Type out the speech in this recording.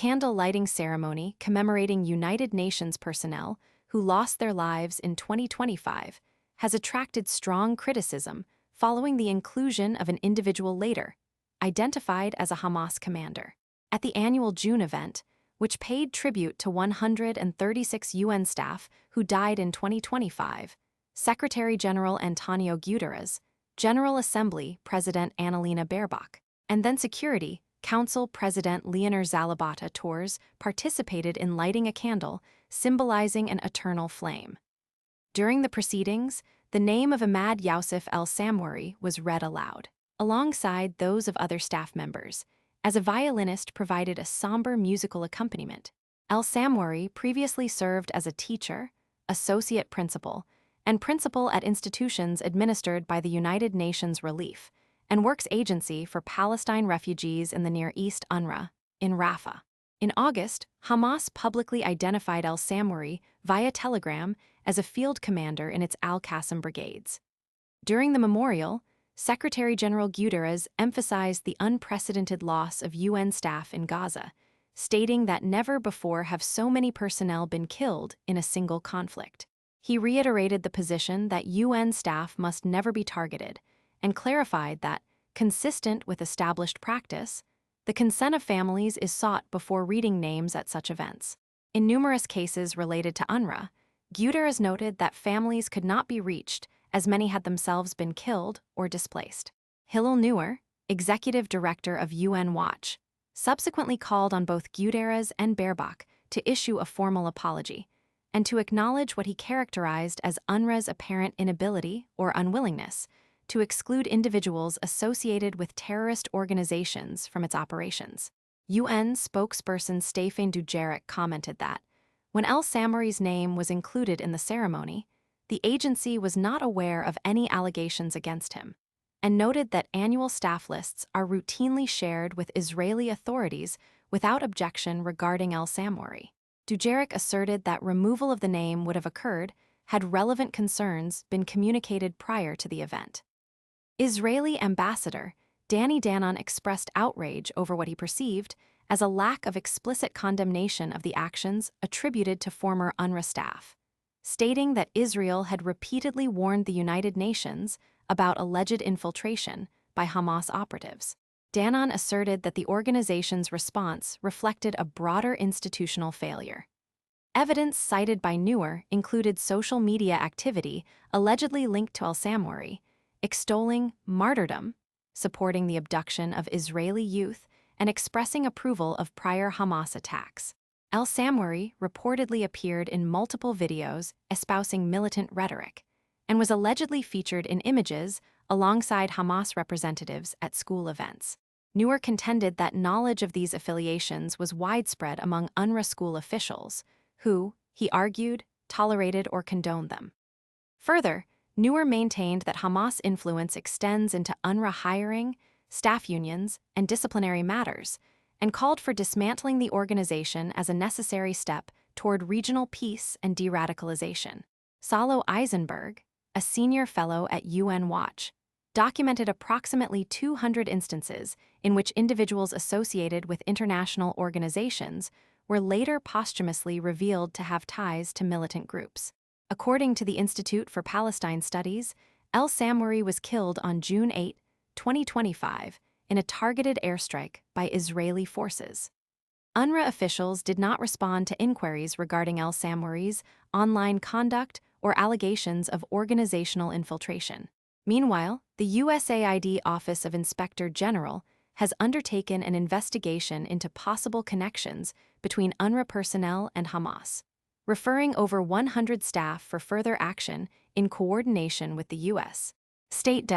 candle lighting ceremony commemorating United Nations personnel who lost their lives in 2025 has attracted strong criticism following the inclusion of an individual later, identified as a Hamas commander. At the annual June event, which paid tribute to 136 UN staff who died in 2025, Secretary General António Guterres, General Assembly President Annalena Baerbock, and then Security Council President Leonor Zalabata Torres participated in lighting a candle symbolizing an eternal flame. During the proceedings, the name of Imad Youssif El Samhouri was read aloud, alongside those of other staff members, as a violinist provided a somber musical accompaniment. El Samhouri previously served as a teacher, associate principal, and principal at institutions administered by the United Nations Relief and Works Agency for Palestine Refugees in the Near East UNRWA, in Rafah. In August, Hamas publicly identified El Samhouri via telegram as a field commander in its Al-Qassam brigades. During the memorial, Secretary General Guterres emphasized the unprecedented loss of UN staff in Gaza, stating that never before have so many personnel been killed in a single conflict. He reiterated the position that UN staff must never be targeted, and clarified that, consistent with established practice, the consent of families is sought before reading names at such events. In numerous cases related to UNRWA, Guterres noted that families could not be reached as many had themselves been killed or displaced. Hillel Neuer, executive director of UN Watch, subsequently called on both Guterres and Baerbock to issue a formal apology and to acknowledge what he characterized as UNRWA's apparent inability or unwillingness to exclude individuals associated with terrorist organizations from its operations. UN spokesperson Stefan Dujarric commented that, when El Samhouri's name was included in the ceremony, the agency was not aware of any allegations against him, and noted that annual staff lists are routinely shared with Israeli authorities without objection regarding El Samhouri. Dujarric asserted that removal of the name would have occurred had relevant concerns been communicated prior to the event. Israeli ambassador Danny Danon expressed outrage over what he perceived as a lack of explicit condemnation of the actions attributed to former UNRWA staff, stating that Israel had repeatedly warned the United Nations about alleged infiltration by Hamas operatives. Danon asserted that the organization's response reflected a broader institutional failure. Evidence cited by Neuer included social media activity allegedly linked to El Samhouri, extolling martyrdom, supporting the abduction of Israeli youth, and expressing approval of prior Hamas attacks. El Samhouri reportedly appeared in multiple videos espousing militant rhetoric, and was allegedly featured in images alongside Hamas representatives at school events. Neuer contended that knowledge of these affiliations was widespread among UNRWA school officials, who, he argued, tolerated or condoned them. Further, Neuer maintained that Hamas influence extends into UNRWA hiring, staff unions, and disciplinary matters, and called for dismantling the organization as a necessary step toward regional peace and de-radicalization. Salo Eisenberg, a senior fellow at UN Watch, documented approximately 200 instances in which individuals associated with international organizations were later posthumously revealed to have ties to militant groups. According to the Institute for Palestine Studies, El Samhouri was killed on June 8, 2025, in a targeted airstrike by Israeli forces. UNRWA officials did not respond to inquiries regarding El Samhouri's online conduct or allegations of organizational infiltration. Meanwhile, the USAID Office of Inspector General has undertaken an investigation into possible connections between UNRWA personnel and Hamas, referring over 100 staff for further action in coordination with the U.S. State